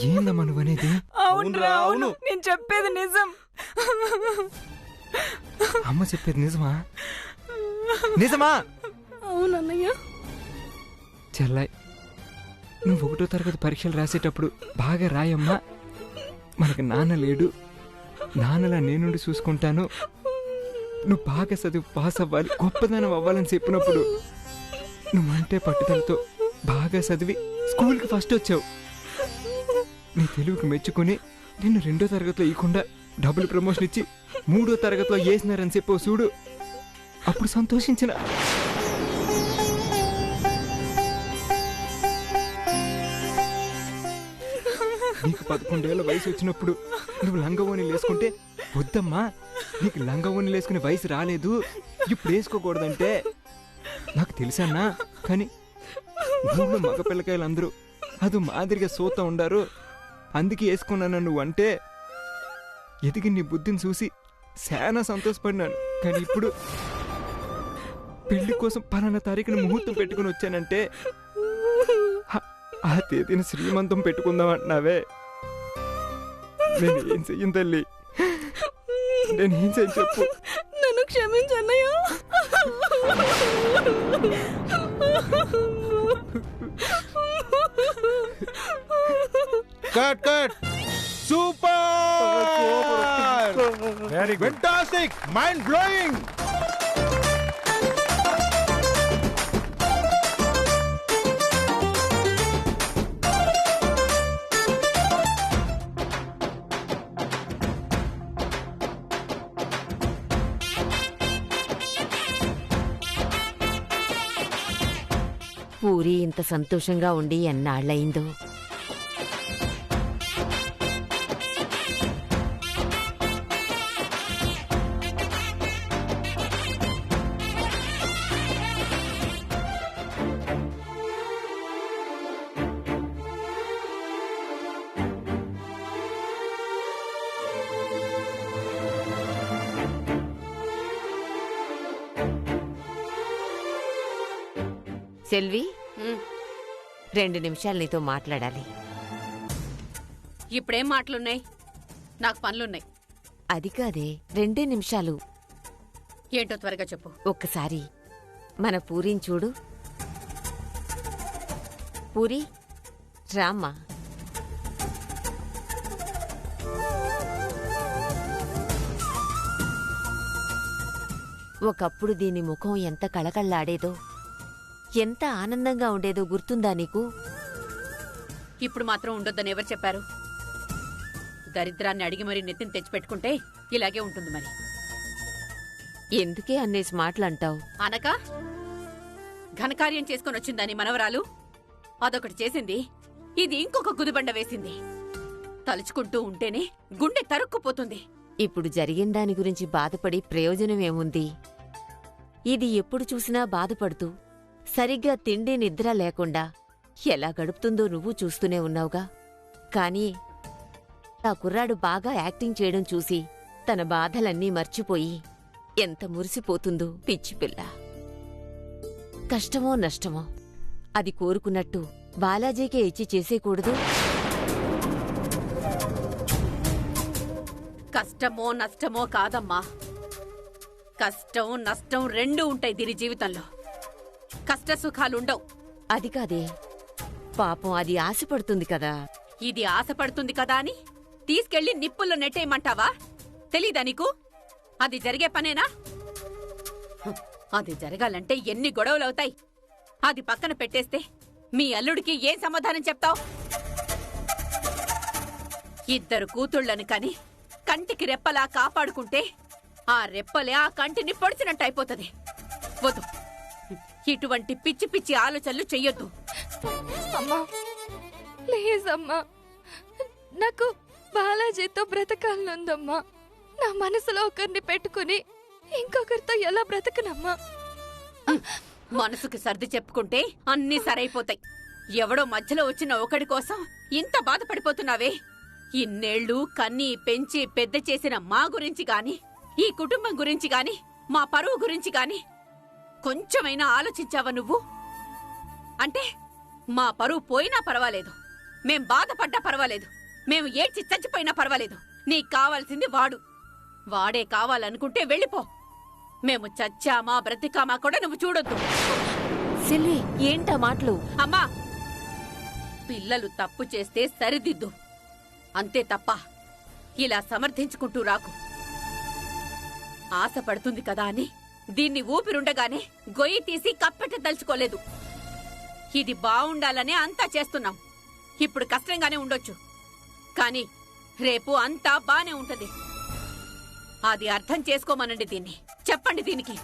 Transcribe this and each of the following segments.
ఏందమ్మా నువ్వనేది? అవును, నేను చెప్పేది నిజం. అమ్మ చెప్పేది నిజమా? నిజమా? అవునన్నయ్య. చెల్లాయ్, నువ్వు 1వ తరగతి పరీక్షలు రాసేటప్పుడు బాగా రాయమ్మా. మనకు నాన్న లేడు, నాన్నలా నేనుండి చూసుకుంటాను, నువ్వు బాగా చదివి పాస్ అవ్వాలి, గొప్పదనం అవ్వాలని చెప్పినప్పుడు నువ్వంటే పట్టుదలతో బాగా చదివి స్కూల్కి ఫస్ట్ వచ్చావు. నీ తెలుగుకి మెచ్చుకుని నిన్ను 2వ తరగతిలో ఇవ్వకుండా డబుల్ ప్రమోషన్ ఇచ్చి 3వ తరగతిలో వేసినారని చెప్పావు చూడు, అప్పుడు సంతోషించిన. నీకు 11 ఏళ్ల వయసు వచ్చినప్పుడు నువ్వు లంగవోని వేసుకుంటే, వద్దమ్మా నీకు లంగవోని వేసుకునే వయసు రాలేదు, ఇప్పుడు వేసుకోకూడదంటే నాకు తెలుసన్నా. కానీ ఊళ్ళో మగ పిల్లకాయలందరూ అది మాదిరిగా సోతా ఉండారు, అందుకే వేసుకున్నాను నువ్వు అంటే ఎదిగి నీ బుద్ధిని చూసి చాలా సంతోషపడినాను. కానీ ఇప్పుడు పెళ్లి కోసం పలానా తారీఖున ముహూర్తం పెట్టుకుని వచ్చానంటే ఆ తేదీని శ్రీమంతం పెట్టుకుందాం అంటున్నావే. నేను ఏం చెయ్యను తల్లి, నేను ఏం చెయ్యను చెప్పు. నన్ను క్షమించన్నయ్య. Cut cut. Super, very good, fantastic, mind blowing. Puri ఇంత సంతోషంగా ఉండి ఎన్నాళ్ళయిందో. సెల్వి, 2 నిమిషాలు నీతో మాట్లాడాలి. ఇప్పుడేం మాటలున్నాయి? నాకు పనులున్నాయి. అది కాదే, 2 నిమిషాలు. ఏంటో త్వరగా చెప్పు. ఒక్కసారి మన పూరిని చూడు. పూరి రామ్మా. ఒకప్పుడు దీని ముఖం ఎంత కళకళ్లాడేదో, ఎంత ఆనందంగా ఉండేదో గుర్తుందా నీకు? ఇప్పుడు మాత్రం ఉండొద్దని ఎవరు చెప్పారు? దరిద్రాన్ని అడిగి మరీ నెత్తిని తెచ్చిపెట్టుకుంటే ఇలాగే ఉంటుంది. మరి ఎందుకే అన్నేసి మాటలంటావు? అనక ఘనకార్యం చేసుకొని వచ్చిందని మనవరాలు అదొకటి చేసింది, ఇది ఇంకొక గుదిబండ వేసింది. తలుచుకుంటూ ఉంటేనే గుండె తరుక్కుపోతుంది. ఇప్పుడు జరిగిన దాని గురించి బాధపడి ప్రయోజనమేముంది? ఇది ఎప్పుడు చూసినా బాధపడుతూ సరిగ్గా తిండి నిద్ర లేకుండా ఎలా గడుపుతుందో నువ్వు చూస్తూనే ఉన్నావుగా. కాని ఆ కుర్రాడు బాగా యాక్టింగ్ చేయడం చూసి తన బాధలన్నీ మర్చిపోయి ఎంత మురిసిపోతుందో పిచ్చిపిల్ల. కష్టమో నష్టమో అది కోరుకున్నట్టు బాలాజీకే ఇచ్చి చేసేకూడదు. కష్టమో నష్టమో కాదమ్మా, కష్టం నష్టం 2 ఉంటాయి దీని జీవితంలో. కష్ట సుఖాలుండవు. అది కాదే, పాపం అది ఆశపడుతుంది కదా. ఇది ఆశపడుతుంది కదా అని తీసుకెళ్లి నిప్పుల్లో నెట్టేయమంటావా? తెలీదా నీకు? అది జరిగే పనేనా? అది జరగాలంటే ఎన్ని గొడవలవుతాయి. అది పక్కన పెట్టేస్తే మీ అల్లుడికి ఏం సమాధానం చెప్తావు? 2 కూతుళ్లను కని కంటికి రెప్పలా కాపాడుకుంటే ఆ రెప్పలే ఆ కంటిని పొడిచినట్టు అయిపోతుంది. వద్దు, ఇటువంటి పిచ్చి పిచ్చి ఆలోచనలు చెయ్యొద్దు. అమ్మా ప్లీజ్ అమ్మా, నాకు బాలాజీతో బ్రతకాలనుందమ్మా. నా మనసులో ఒకరిని పెట్టుకుని ఇంకొకరితో ఎలా బ్రతకనమ్మా? మనసుకి సర్ది చెప్పుకుంటే అన్నీ సరైపోతాయి. ఎవడో మధ్యలో వచ్చిన ఒకడి కోసం ఇంత బాధపడిపోతున్నావే? ఇన్నేళ్లు కన్ని పెంచి పెద్ద చేసిన మా గురించి గాని, ఈ కుటుంబం గురించి గాని, మా పరువు గురించి గాని కొంచెమైనా ఆలోచించావా నువ్వు? అంటే మా పరువు పోయినా పర్వాలేదు, మేం బాధపడ్డా పర్వాలేదు, మేము ఏడ్చి చచ్చిపోయినా పర్వాలేదు. నీకు కావాల్సింది వాడు. వాడే కావాలనుకుంటే వెళ్ళిపో. మేము చచ్చామా బ్రతికామా కూడా నువ్వు చూడొద్దు. సిల్లి, ఏంటా మాటలు? అమ్మా, పిల్లలు తప్పు చేస్తే సరిదిద్దు, అంతే తప్ప ఇలా సమర్థించుకుంటూ రాకు. ఆశపడుతుంది కదా అని దీన్ని ఊపిరుండగానే గొయ్యి తీసి కప్పెట్ట తలుచుకోలేదు. ఇది బావుండాలనే అంతా చేస్తున్నాం. ఇప్పుడు కష్టంగానే ఉండొచ్చు, కానీ రేపు అంతా బానే ఉంటది. అది అర్థం చేసుకోమనండి. దీన్ని చెప్పండి దీనికి.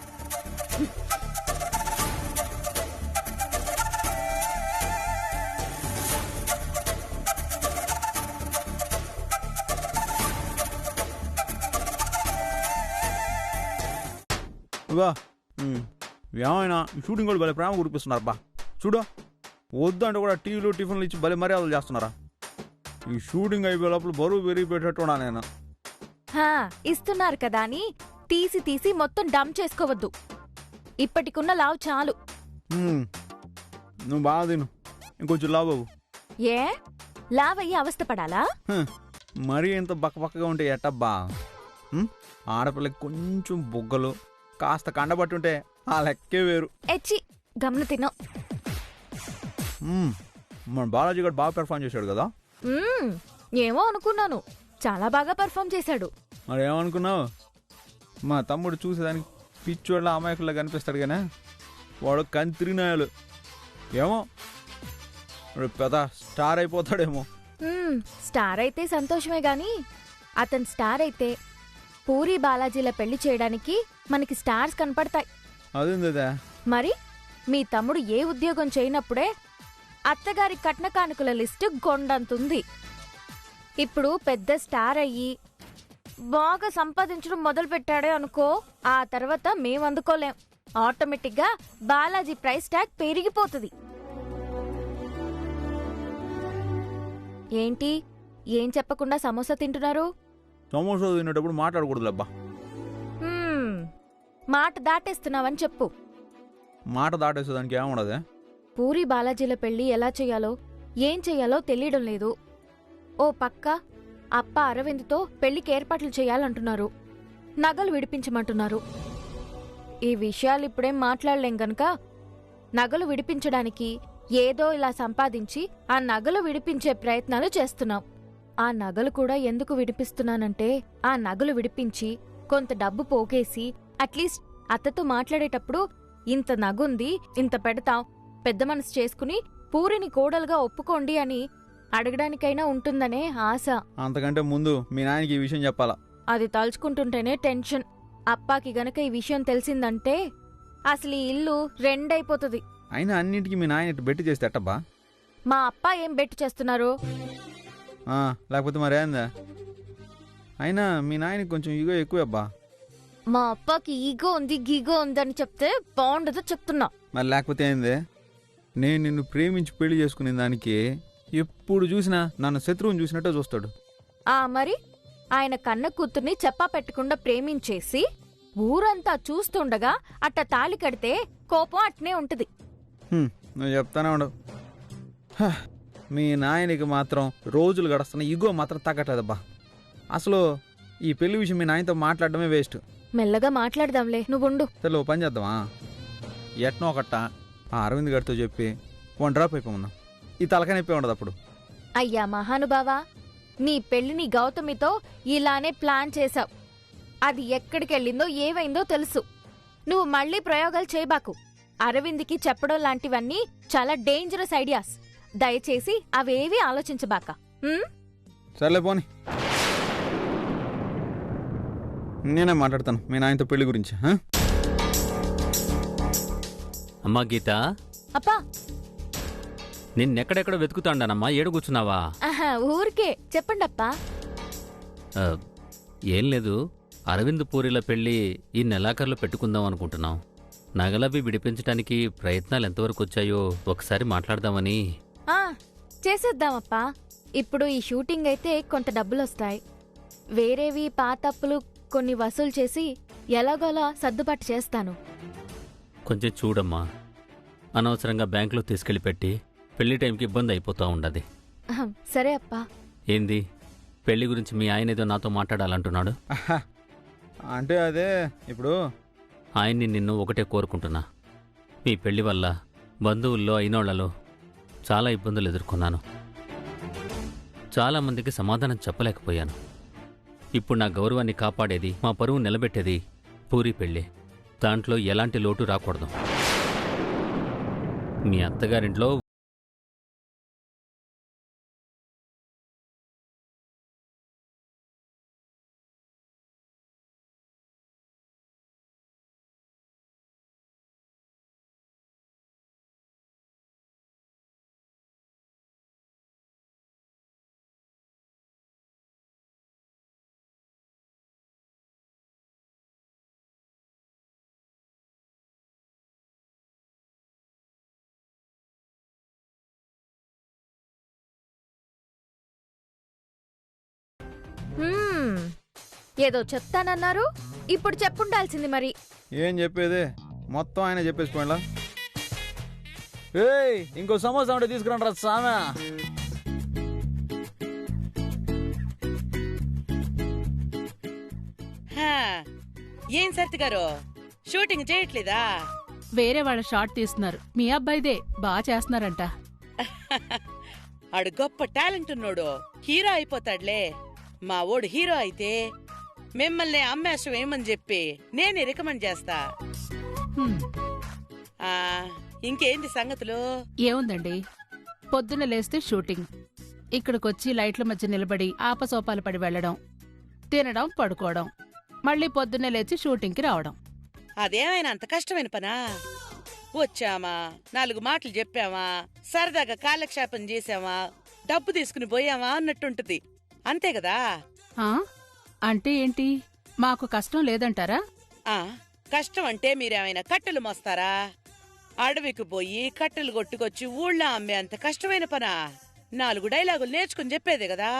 బా ఏమైనా షూటింగ్ కూడా భలే ప్రేమ కురిపిస్తున్నారు బా. చూడు, వద్దు అంటే కూడా టీవీలు టిఫిన్లు ఇచ్చి భలే మర్యాదలు చేస్తున్నారా. ఈ షూటింగ్ అయిపోయే లోపల బరువు పెరిగిపెట్టేట్టున్నా నేను. ఇస్తున్నారు కదా అని తీసి తీసి మొత్తం డంప్ చేసుకోవద్దు. ఇప్పటికున్న లావు చాలు. నువ్వు బాగా తిను, ఇంకొంచెం లావు. ఏ లావయ్యి అవస్థ పడాలా? మరీ ఇంత బక్కగా ఉంటే ఎట్టబ్బా. ఆడపిల్లకి కొంచెం బుగ్గలు కాస్త కండబట్టి ఉంటే ఆ లెక్కే వేరు. ఎచ్చి గమన తినో. మన బాలాజీ గారు బాగా పెర్ఫార్మ్ చేశాడు కదా. ఏమో అనుకున్నాను, చాలా బాగా పెర్ఫార్మ్ చేశాడు. మరి ఏమనుకున్నావు? మా తమ్ముడు చూసేదానికి పిచ్చోళ్ళ అమాయకుల్లో కనిపిస్తాడు కానీ వాడు కంత్రినాయాలు. ఏమో పెద్ద స్టార్ అయిపోతాడేమో. స్టార్ అయితే సంతోషమే గాని అతను స్టార్ అయితే పూరి బాలాజీల పెళ్లి చేయడానికి మనకి స్టార్స్ కనపడతాయి. అదేందా? మరి మీ తమ్ముడు ఏ ఉద్యోగం చేయనప్పుడే అత్తగారి కట్న కానుకల లిస్టు గొండంతుంది. ఇప్పుడు పెద్ద స్టార్ అయ్యి బాగా సంపాదించడం మొదలు పెట్టాడే అనుకో, ఆ తర్వాత మేం అందుకోలేం. ఆటోమేటిక్గా బాలాజీ ప్రైస్ ట్యాగ్ పెరిగిపోతుంది. ఏంటి, ఏం చెప్పకుండా సమోసా తింటున్నారు? సమోసా తినేటప్పుడు మాట్లాడకూడదులేబ్బా. మాట దాటేస్తున్నావని చెప్పు. మాట దాటేసేదానికి ఏముండదే? పూరి బాలాజీల పెళ్లి ఎలా చెయ్యాలో ఏం చెయ్యాలో తెలియడం లేదు. ఓ పక్క అప్ప అరవింద్తో పెళ్లికి ఏర్పాట్లు చేయాలంటున్నారు, నగలు విడిపించమంటున్నారు. ఈ విషయాలు ఇప్పుడేం మాట్లాడలేం గనక నగలు విడిపించడానికి ఏదో ఇలా సంపాదించి ఆ నగలు విడిపించే ప్రయత్నాలు చేస్తున్నాం. ఆ నగలు కూడా ఎందుకు విడిపిస్తున్నానంటే, ఆ నగలు విడిపించి కొంత డబ్బు పోగేసి అట్లీస్ట్ అత్తతో మాట్లాడేటప్పుడు ఇంత నగుంది, ఇంత పెడతాం, పెద్ద మనసు చేసుకుని పూరిని కోడలుగా ఒప్పుకోండి అని అడగడానికైనా ఉంటుందనే ఆశ. అంతకంటే ముందు మీ నాయనకి ఈ విషయం చెప్పాలా. అది తలుచుకుంటుంటేనే టెన్షన్. అప్పాకి గనక ఈ విషయం తెలిసిందంటే అసలు ఈ ఇల్లు రెండైపోతుంది. అయినా అన్నింటికి మీ నాయన ఇటు బెట్టి చేస్తే ఎట్టబ్బా? మా అప్ప ఏం బెట్టు చేస్తున్నారు? లేకపోతే మరేందా? అయినా మీ నాయనకి కొంచెం ఈగో ఎక్కువే అబ్బా. మా అప్పకి ఈగో ఉంది గీగో ఉందని చెప్తే బాగుండదో చెప్తున్నా. మరి లేకపోతే ఏంది? నేను నిన్ను ప్రేమించి పెళ్లి చేసుకునే దానికి ఎప్పుడు చూసినా నన్ను శత్రువుని చూసినట్టే చూస్తాడు. మరి ఆయన కన్న కూతుర్ని చెప్పా పెట్టకుండా ప్రేమించేసి ఊరంతా చూస్తుండగా అట్ట తాళి కడితే కోపం అట్నే ఉంటది. నువ్వు చెప్తానే ఉండవు. మీ నాయనకి మాత్రం రోజులు గడుస్తున్న ఈగో మాత్రం తగ్గట్లేదబ్బా. అసలు ఈ పెళ్లి విషయం మీ నాయనతో మాట్లాడడమే వేస్ట్. మెల్లగా మాట్లాడదాంలే, నువ్వుండు. సరే ఓ పని చేద్దామా? ఎట్నో ఒకట ఆ అరవింద్ గారితో చెప్పి 1 డ్రాప్ అయిపోయిందాం. ఈ తలకాయ నొప్పి ఉండదు అప్పుడు. అయ్యా మహానుభావా, నీ పెళ్లిని గౌతమితో ఇలానే ప్లాన్ చేశావు. అది ఎక్కడికెళ్ళిందో ఏవైందో తెలుసు. నువ్వు మళ్ళీ ప్రయోగాలు చేయబాకు. అరవింద్కి చెప్పడం లాంటివన్నీ చాలా డేంజరస్ ఐడియాస్. దయచేసి అవేవీ ఆలోచించబాక. సర్లే పోని, నేనే మాట్లాడతాను మీ నాయనతో పెళ్లి గురించి. అమ్మా గీత, అప్పా నిన్నెక్కడెక్కడ వెతుకుతాండానమ్మా, ఏడు కూర్చున్నావా? ఊరికే చెప్పండి అప్పా. ఏం లేదు, అరవింద్ పూరిల పెళ్లి ఈ నెలాఖరులో పెట్టుకుందాం అనుకుంటున్నాం. నగలవి విడిపించడానికి ప్రయత్నాలు ఎంతవరకు వచ్చాయో ఒకసారి మాట్లాడదామని. చేసేద్దామప్పా. ఇప్పుడు ఈ షూటింగ్ అయితే కొంత డబ్బులొస్తాయి. వేరేవి పాతప్పులు కొన్ని వసూలు చేసి ఎలాగోలా సర్దుబాటు చేస్తాను. కొంచెం చూడమ్మా, అనవసరంగా బ్యాంకులో తీసుకెళ్లి పెట్టి పెళ్లి టైంకి ఇబ్బంది అయిపోతా ఉండదు. అహం, సరే అప్పా. ఏంది పెళ్లి గురించి మీ ఆయన ఏదో నాతో మాట్లాడాలంటున్నాడు. అంటే అదే ఇప్పుడు ఆయన్ని నిన్ను ఒకటే కోరుకుంటున్నా. మీ పెళ్లి వల్ల బంధువుల్లో అయినోళ్లలో చాలా ఇబ్బందులు ఎదుర్కొన్నాను. చాలామందికి సమాధానం చెప్పలేకపోయాను. ఇప్పుడు నా గౌరవాన్ని కాపాడేది, మా పరువు నిలబెట్టేది పూరి పెళ్ళి. దాంట్లో ఎలాంటి లోటు రాకూడదు. మీ అత్తగారింట్లో హ్మ్, ఏదో చెప్తానన్నారు, ఇప్పుడు చెప్పుండాల్సింది మరి. ఏం చెప్పేది మొత్తం ఆయన చెప్పేసిపోయిలా. ఏయ్ ఇంకో సమోసా ఉంటే తీసుకురండి రా సామె. హా, ఏం సత్తి గారు షూటింగ్ చేయట్లేదా? వేరే వాళ్ళ షాట్ తీస్తున్నారు. మీ అబ్బాయిదే బాగా చేస్తున్నారంట. ఆడు గొప్ప టాలెంట్ ఉన్నోడు, హీరో అయిపోతాడులే. మా ఓడు హీరో అయితే మిమ్మల్ని అమ్మేషం ఏమని చెప్పి నేనే రికమెండ్ చేస్తా. హ్మ్, ఆ ఇంకేంది సంగతులు? ఏముందండి, పొద్దున్న లేస్తే షూటింగ్, ఇక్కడికొచ్చి లైట్ల మధ్య నిలబడి ఆపసోపాలు పడి వెళ్లడం, తినడం, పడుకోవడం, మళ్ళీ పొద్దున్నే లేచి షూటింగ్కి రావడం. అదేమైనా అంత కష్టమైన పనా? వచ్చామా, 4 మాటలు చెప్పామా, సరదాగా కాలక్షేపం చేసామా, డబ్బు తీసుకుని పోయామా అన్నట్టుంటది, అంతే కదా? ఆ? అంటే ఏంటి, మాకు కష్టం లేదంటారా? ఆ కష్టం అంటే మీరేమైనా కట్టెలు మోస్తారా? అడవికి పోయి కట్టెలు కొట్టుకొచ్చి ఊళ్ళో అమ్మే అంత కష్టమైన పనా? 4 డైలాగులు నేర్చుకుని చెప్పేదే కదా.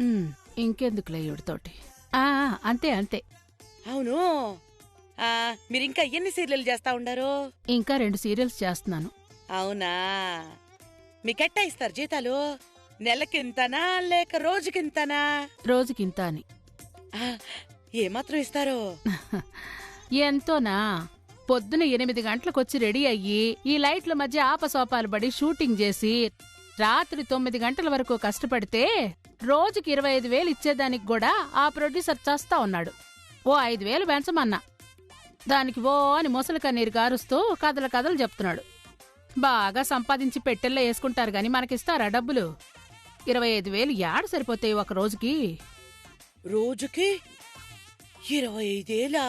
ఉమ్, ఇంకెందుకులే ఈవిడతోటి. ఆ, అంతే అంతే. అవును, మీరింకా ఎన్ని సీరియల్ చేస్తా ఉండారు? ఇంకా 2 సీరియల్స్ చేస్తున్నాను. అవునా, మీకెట్టా ఇస్తారు జీతాలు? నెలకింతనా లేక రోజుకింతనా? రోజుకింత అని. ఆ, ఏమాత్రం ఇస్తారు? ఎంతోనా, పొద్దున 8 గంటలకొచ్చి రెడీ అయ్యి ఈ లైట్ల మధ్య ఆపసోపాలు పడి షూటింగ్ చేసి రాత్రి 9 గంటల వరకు కష్టపడితే రోజుకి 25,000 ఇచ్చేదానికి కూడా ఆ ప్రొడ్యూసర్ చస్తా ఉన్నాడు. ఓ 5,000 పెంచమన్నా, దానికి ఓ అని ముసలి కన్నీరు గారుస్తూ కథలు కథలు చెప్తున్నాడు. బాగా సంపాదించి పెట్టెల్లో వేసుకుంటారు గాని మనకిస్తారా డబ్బులు? 25,000 యాడ సరిపోతాయి ఒక రోజుకి? రోజుకి 25,000?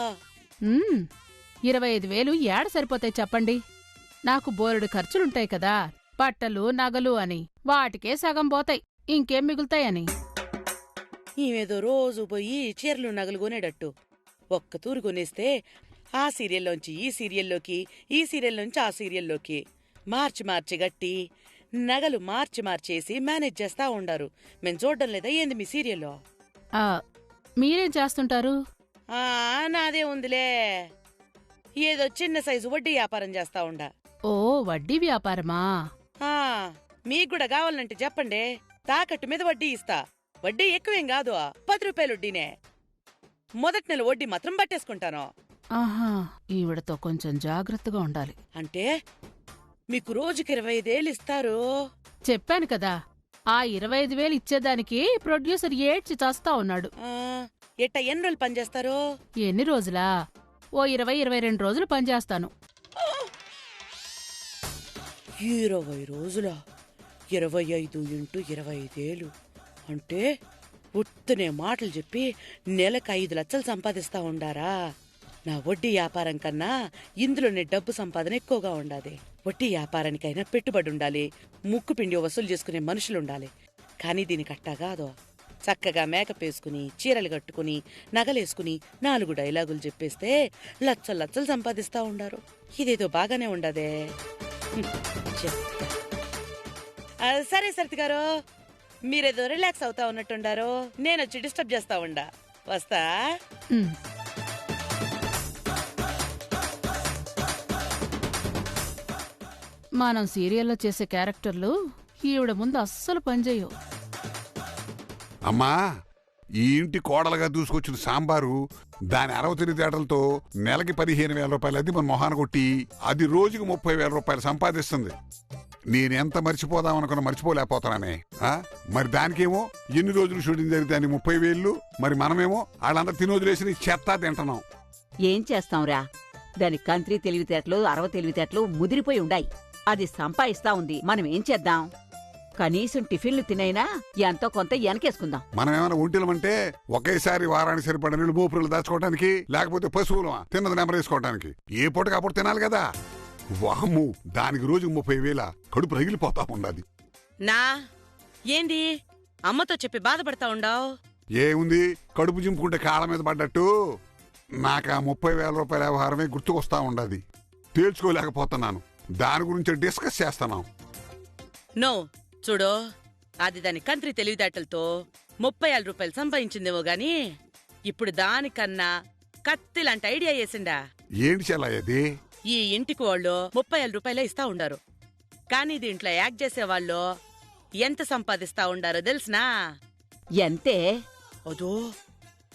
25,000 ఏడ సరిపోతాయి చెప్పండి? నాకు బోలెడు ఖర్చులుంటాయి కదా, బట్టలు నగలు అని, వాటికే సగం పోతాయి, ఇంకేం మిగులుతాయని. ఈమెదో రోజు పోయి చీరలు నగలు కొనేటట్టు ఒక్క తూరు కొనేస్తే ఆ సీరియల్లోంచి ఈ సీరియల్లోకి, ఈ సీరియల్లోంచి ఆ సీరియల్లోకి మార్చి మార్చి గట్టి నగలు మార్చి మార్చేసి మేనేజ్ చేస్తా ఉండారు. మేం చూడ్డం లేదా ఏంది మీ సీరియల్లో? ఆ, మీరేం చేస్తుంటారు? నాదే ఉందిలే, ఏదో చిన్న సైజు వడ్డీ వ్యాపారం చేస్తా ఉండా. ఓ, వడ్డీ వ్యాపారమా? మీకు కూడా కావాలంటే చెప్పండి, తాకట్టు మీద వడ్డీ ఇస్తా. వడ్డీ ఎక్కువేం కాదు, 10 రూపాయల వడ్డీనే. మొదటి నెల వడ్డీ మాత్రం పట్టేసుకుంటాను. ఆహా, ఈవిడతో కొంచెం జాగ్రత్తగా ఉండాలి. అంటే మీకు రోజుకి 25,000 ఇస్తారు? చెప్పాను కదా, ఆ 25,000 ఇచ్చేదానికి ప్రొడ్యూసర్ ఏడ్చి చస్తా ఉన్నాడు. ఎట్ట ఎన్ని రోజులు పనిచేస్తారు? ఎన్ని రోజులా? ఓ 20-22 రోజులు పనిచేస్తాను. 20 రోజులా? 25 × 25,000 అంటే ఉత్తనే మాటలు చెప్పి నెలకు 5 లక్షలు సంపాదిస్తా ఉండారా? నా వడ్డీ వ్యాపారం కన్నా ఇందులోనే డబ్బు సంపాదన ఎక్కువగా ఉండాలి. వడ్డీ వ్యాపారానికైనా పెట్టుబడి ఉండాలి, ముక్కు పిండి వసూలు చేసుకునే మనుషులుండాలి. కానీ దీనికి అట్టా కాదు. చక్కగా మేకప్ వేసుకుని, చీరలు కట్టుకుని, నగలేసుకుని 4 డైలాగులు చెప్పేస్తే లచ్చలు లచ్చలు సంపాదిస్తా ఉండారు. ఇదేదో బాగానే ఉండదే. సరే సరితి గారు, మీరేదో రిలాక్స్ అవుతా ఉన్నట్టుండారు, నేనొచ్చి డిస్టర్బ్ చేస్తా ఉండా. వస్తా. ఉమ్. మనం సీరియల్లో చేసే క్యారెక్టర్లు ఈవిడ ముందు అస్సలు పనిచేయవు. అమ్మా, ఈ ఇంటి కోడలుగా దూసుకొచ్చిన సాంబారు దాని 60 తెలివితేటలతో నెలకి 15,000 రూపాయలు అది మన మొహాన కొట్టి అది రోజుకి 30,000 రూపాయలు సంపాదిస్తుంది. నేనెంత మర్చిపోదామనుకున్నా మర్చిపోలేకపోతున్నానే. మరి దానికేమో ఎన్ని రోజులు షూటింగ్ జరిగితే అని 30,000, మరి మనమేమో వాళ్ళందరూ తినోదులేసి చెత్తా తింటున్నాం. ఏం చేస్తాంరా, దాని కంత్రి తెలివితేటలు 60 తెలివితేటలు ముదిరిపోయి ఉండాయి. అది సంపాదిస్తా ఉంది, మనం ఏం చేద్దాం? కనీసం టిఫిన్లు తినైనా ఎంతో కొంత వెనకేసుకుందాం. మనమేమైనా ఒంటిలమంటే ఒకేసారి వారానికి సరిపడ నీళ్ళు మోపురులు దాచుకోవడానికి, లేకపోతే పశువులు తిన్నది నెమరేసుకోవడానికి. ఏ పూటకి అప్పుడు తినాలి కదా. వాము, దానికి రోజు 30,000 కడుపు రగిలిపోతా ఉండదు. నా ఏంది అమ్మతో చెప్పి బాధపడతా ఉండావు? ఏముంది, కడుపు చింపుకుంటే కాళ్ళ మీద పడ్డట్టు నాకు ఆ 30,000 రూపాయల వ్యవహారమే గుర్తుకొస్తా ఉండదు. తేల్చుకోలేకపోతున్నాను. దాని గురించి డిస్కస్ చేస్తున్నాం. నో చూడు, అది దాని కంత్రి తెలివితేటలతో 30,000 రూపాయలు సంపాదించిందేమో గాని ఇప్పుడు దానికన్నా కత్తిలాంటి ఐడియా చేసిండా. ఏంటి చెల్లయ్యది? ఈ ఇంటికి వాళ్ళు 30,000 రూపాయలే ఇస్తా ఉండారు, కానీ దీంట్లో యాక్ట్ చేసేవాళ్ళు ఎంత సంపాదిస్తా ఉండారో తెలుసునా? ఎంతే? అదో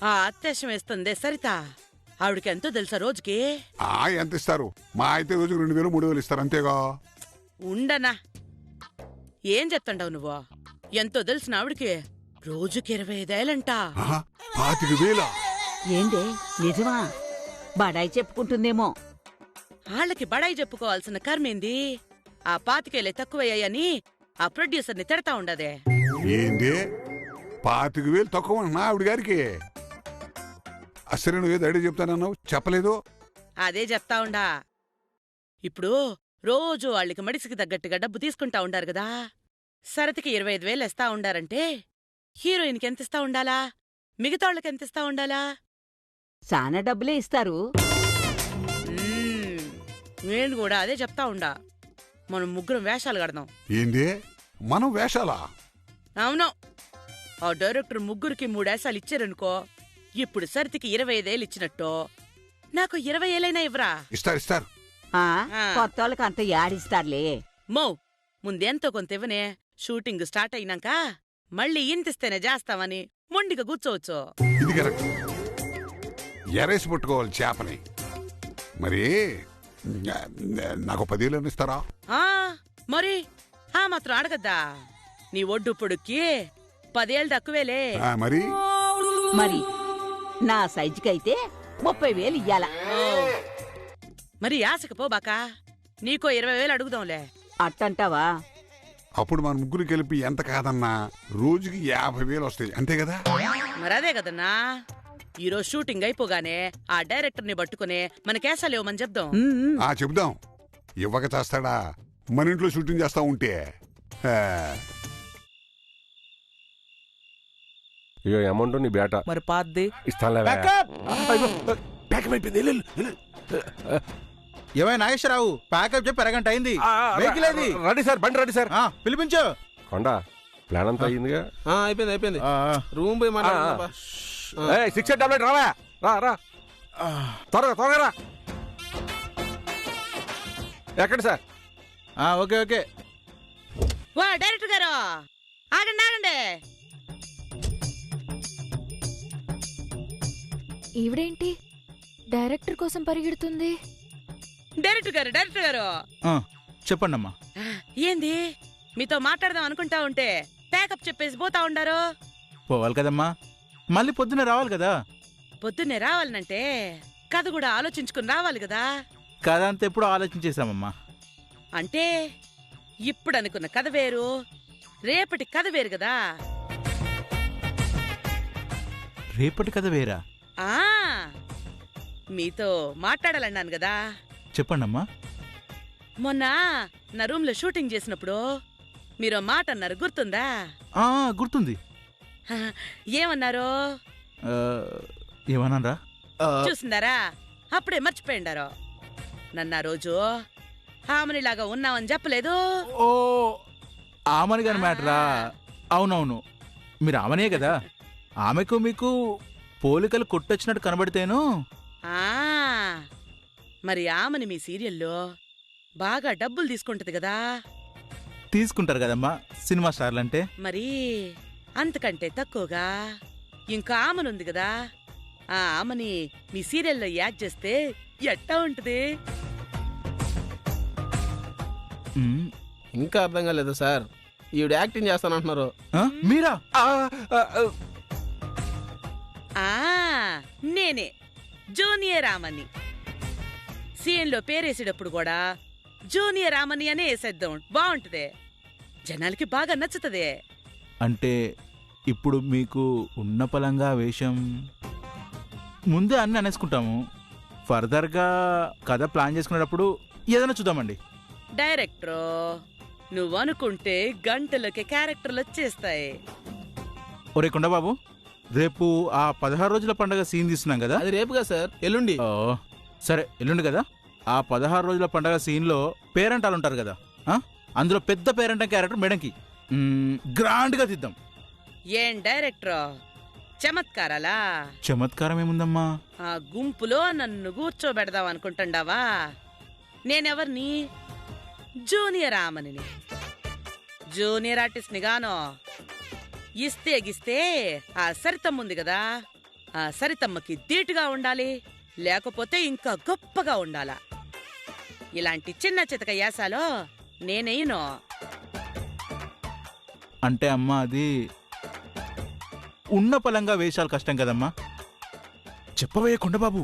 ఆ అత్యాశం వేస్తుందే సరిత, ఆవిడకి ఎంతో తెలుసా రోజుకి? ఎంత ఇస్తారు? మా అయితే రోజుకు 2,000 3,000 ఇస్తారు అంతేగా. ఉండనా, ఏం చెప్తాండావు నువ్వు? ఎంతో తెలిసిన ఆవిడికి రోజుకి 25,000 25,000? ఏందే నిజమా? బడాయి చెప్పుకుంటుందేమో. వాళ్ళకి బడాయి చెప్పుకోవాల్సిన కర్మేంది? ఆ 25,000 తక్కువయ్యాయని ఆ ప్రొడ్యూసర్ని తిడతా ఉండదే. ఏంది 25,000 తక్కువ నా ఆవిడ గారికి? అసలు నువ్వు ఏదో ఐడియా చెప్తానన్నావు, చెప్పలేదు. అదే చెప్తా ఉండా. ఇప్పుడు రోజు వాళ్ళకి మడిసికి తగ్గట్టుగా డబ్బు తీసుకుంటా ఉండారు కదా. సరతికి 25,000 ఇస్తా ఉండారంటే హీరోయిన్కి ఎంతిస్తా ఉండాలా, మిగతా వాళ్ళకి ఎంతిస్తా ఉండాలా? చాలా డబ్బులే ఇస్తారు. నేను కూడా అదే చెప్తా ఉండా. మనం ముగ్గురం వేషాలు కడదాం. ఏంది మనం వేషాలా? అవును, ఆ డైరెక్టర్ ముగ్గురికి 3 వేషాలు ఇచ్చారనుకో, ఇప్పుడు సరితికి 25,000 ఇచ్చినట్టు నాకు 20,000 ఇవ్వరా? ఇస్తారు. కొత్త వాళ్ళకి అంత యాడిస్తారులే. మో, ముందెంతో కొంత ఇవ్వనే. షూటింగ్ స్టార్ట్ అయినాక మళ్ళీ ఇంతిస్తేనే చేస్తామని మొండిగా కూర్చోవచ్చు. ఇది కరెక్ట్. ఎరేసి పట్టుకోవాలి చేపని. మరి నాకు 10,000 ఇస్తారా? మరి ఆ మాత్రం అడగద్దా? నీ ఒడ్డు పొడుక్కి 10,000 తక్కువేలే. మరి నా సైజుకైతే 30,000 ఇయ్యాల. మరి ఆశకు పోబాకా, నీకో 20,000 అడుగుదాంలే. అట్టంటావా? అప్పుడు మన ముగ్గురు కలిపి ఎంత కాదన్నా రోజుకి 50,000 వస్తాయి, అంతే కదా? మరదే కదన్నా. ఈరోజు షూటింగ్ అయిపోగానే ఆ డైరెక్టర్ని పట్టుకునే మన కేసాలు ఇవ్వమని చెప్దాం. చెప్దాం. ఇవ్వక చేస్తాడా? మన ఇంట్లో షూటింగ్ చేస్తా ఉంటే. ఇయో అమౌంట్ నీ బేట మరి పాద్ది ఇస్తానులే. ఏమై నాగేశ్వరరావు, ప్యాకప్ చెప్పి 2 గంట అయింది. వెహికల్ ఏది? రెడీ సార్, బండి రెడీ సార్. పిలిపించు. కొండ ప్లాన్ అంతా అయిందిగా? అయిపోయింది. రూమ్ పోయి మాట్లాడుతున్నా. 6 టాబ్లెట్ రావా? రా త్వరగా రా. ఎక్కడి సార్? ఓకే. వా డైరెక్టర్ గారు, ఆగండి. ఈవిడేంటి డైరెక్టర్ కోసం పరిగెడుతుంది? డైరెక్టర్ గారు చెప్పండి అమ్మా. ఏంది మీతో మాట్లాడదాం అనుకుంటా ఉంటే ప్యాకప్ చెప్పేసి పోతా ఉండారు? పోవాలి కదమ్మా, మళ్ళీ పొద్దున్నే రావాలి కదా. పొద్దున్నే రావాలనంటే కథ కూడా ఆలోచించుకుని రావాలి కదా. కథ అంతా ఎప్పుడు ఆలోచించేశామమ్మా. అంటే ఇప్పుడు అనుకున్న కథ వేరు, రేపటి కథ వేరు కదా. రేపటి కథ వేరా? మీతో మాట్లాడాలన్నాను కదా. చెప్పండమ్మా. మొన్న నా రూమ్ లో షూటింగ్ చేసినప్పుడు మీరు మాట అన్నారు, గుర్తుందా? గుర్తుంది. ఏమన్నారు? ఏమన్నారా? చూసిందారా? అప్పుడే మర్చిపోయిండారు. నన్న రోజు ఆమెనిలాగా ఉన్నావని చెప్పలేదు? ఓ, ఆమెని గాని మ్యాటరా? అవునవును, మీరు ఆమెనే కదా. ఆమెకు మీకు పోలికలు కొట్టొచ్చినట్టు కనబడితేను. మరి ఆమెని మీ సీరియల్లో బాగా డబ్బులు తీసుకుంటది కదా. తీసుకుంటారు కదమ్మా సినిమా స్టార్లు అంటే. మరి అంతకంటే తక్కువగా ఇంకా ఆమెనుంది కదా, ఆ ఆమెని మీ సీరియల్లో యాడ్ చేస్తే ఎట్టా ఉంటది? ఇంకా అర్థం కాలేదు సార్, ఈవిడ యాక్టింగ్ చేస్తానంటున్నారు. మీరా? నేనే జూనియర్ ఆమని. సీఎన్లో పేరేసేటప్పుడు కూడా జూనియర్ ఆమని అనే వేసేద్దాం, బాగుంటది, జనాలకి బాగా నచ్చుతుంది. అంటే ఇప్పుడు మీకు ఉన్న పలంగా వేషం ముందే అన్ని అనేసుకుంటాము. ఫర్దర్గా కథ ప్లాన్ చేసుకునేటప్పుడు ఏదైనా చూద్దామండి. డైరెక్టరు నువ్వు అనుకుంటే గంటలకి క్యారెక్టర్లు వచ్చేస్తాయి. ఒరే కొండబాబు, రేపు ఆ 16 రోజుల పండుగ సీన్ తీస్తున్నాం కదా. అది రేపుగా సార్, ఎల్లుండి. సరే ఎల్లుండి కదా. ఆ 16 రోజుల పండుగ సీన్లో పేరెంటాలు ఉంటారు కదా, అందులో పెద్ద పేరెంట క్యారెక్టర్ మేడంకి గ్రాండ్గా తీద్దాం. ఏం డైరెక్టర్ చమత్కారాలా? చమత్కారం ఏముందమ్మా? ఆ గుంపులో నన్ను కూర్చోబెడదాం అనుకుంటుండావా? నేనెవర్ని? జూనియర్ ఆమని, జూనియర్ ఆర్టిస్ట్ ని గాను. ఇస్తే గిస్తే ఆ సరితమ్మ ఉంది కదా, ఆ సరితమ్మకి ధీటుగా ఉండాలి, లేకపోతే ఇంకా గొప్పగా ఉండాలా. ఇలాంటి చిన్న చితక యాసాలో నేనేను. అంటే అమ్మా అది ఉన్న పలంగా వేషాలు కష్టం కదమ్మా. చెప్పవే కొండబాబు.